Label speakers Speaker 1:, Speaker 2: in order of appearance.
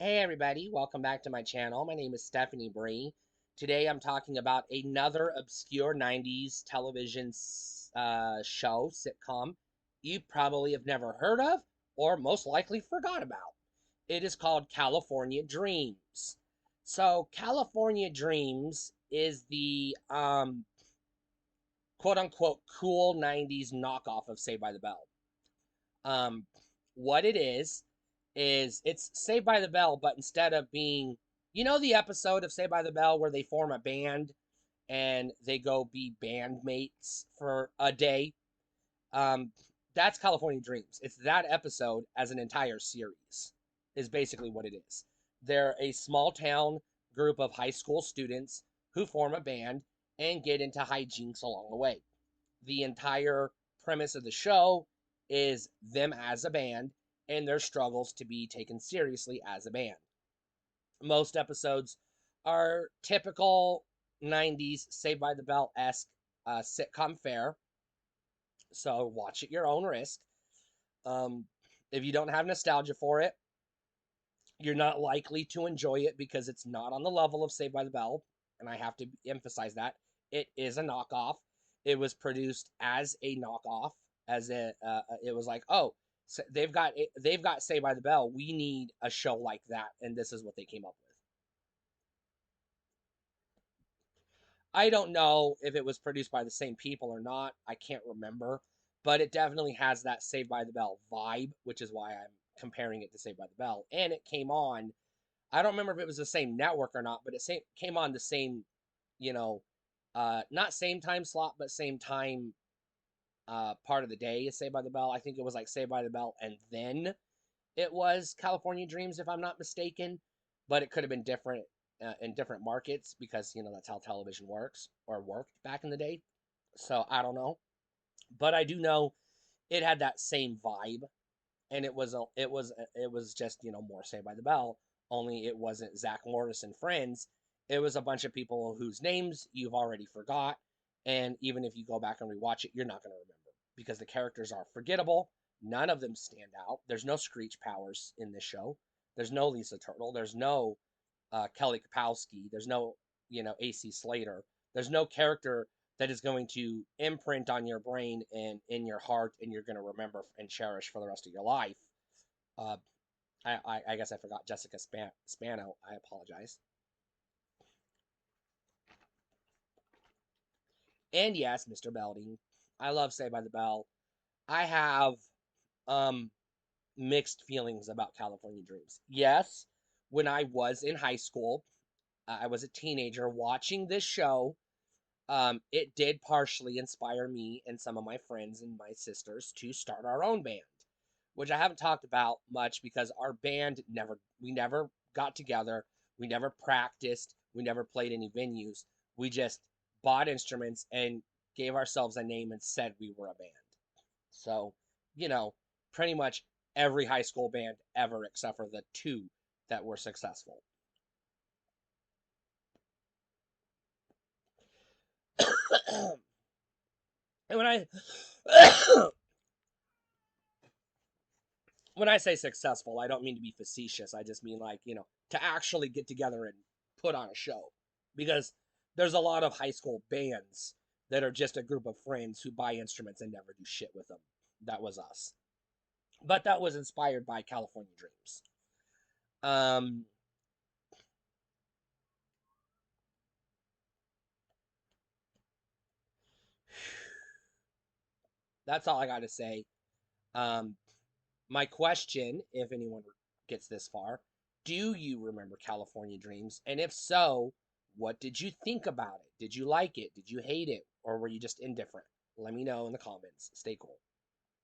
Speaker 1: Hey everybody, welcome back to my channel. My name is Stephanie Bree. Today I'm talking about another obscure 90s television show, sitcom, you probably have never heard of or most likely forgot about. It is called California Dreams. So, California Dreams is the quote unquote cool 90s knockoff of Saved by the Bell. Um, what it is it's Saved by the Bell, but instead of being, the episode of Saved by the Bell where they form a band and they go be bandmates for a day. Um, that's California Dreams. It's that episode as an entire series, is basically what it is. They're a small town group of high school students who form a band and get into hijinks along the way. The entire premise of the show is them as a band and their struggles to be taken seriously as a band. Most episodes are typical 90s Saved by the Bell esque sitcom fare, so watch at your own risk. Um, if you don't have nostalgia for it, you're not likely to enjoy it because it's not on the level of Saved by the Bell, and I have to emphasize that it is a knockoff. It was produced as a knockoff, as it was like, oh, so they've got Saved by the Bell. We need a show like that, and this is what they came up with. I don't know if it was produced by the same people or not. I can't remember, but it definitely has that Saved by the Bell vibe, which is why I'm comparing it to Saved by the Bell. And it came on, I don't remember if it was the same network or not, but came on the same, you know, not same time slot, but same time part of the day as Saved by the Bell. I think it was like Saved by the Bell, and then it was California Dreams, if I'm not mistaken. But it could have been different in different markets because that's how television works or worked back in the day. So I don't know, but I do know it had that same vibe, and it was just more Saved by the Bell. Only it wasn't Zach Morris and friends. It was a bunch of people whose names you've already forgot, and even if you go back and rewatch it, you're not going to remember because the characters are forgettable. None of them stand out. There's no Screech Powers in this show. There's no Lisa Turtle. There's no Kelly Kapowski. There's no AC Slater. There's no character that is going to imprint on your brain and in your heart, and you're going to remember and cherish for the rest of your life. Uh, I guess I forgot Jessica Spano. I apologize. And yes, Mr. Belding. I love Saved by the Bell. I have um mixed feelings about California Dreams. Yes, when I was in high school, I was a teenager watching this show. It did partially inspire me and some of my friends and my sisters to start our own band, which I haven't talked about much because our band we never got together, we never practiced, we never played any venues. We just bought instruments and gave ourselves a name and said we were a band. So, you know, pretty much every high school band ever except for the two that were successful. And when I say successful, I don't mean to be facetious. I just mean like, to actually get together and put on a show. Because there's a lot of high school bands that are just a group of friends who buy instruments and never do shit with them. That was us. But that was inspired by California Dreams. Um, that's all I got to say. Um, my question, if anyone gets this far, do you remember California Dreams? And if so, what did you think about it? Did you like it? Did you hate it? Or were you just indifferent? Let me know in the comments. Stay cool.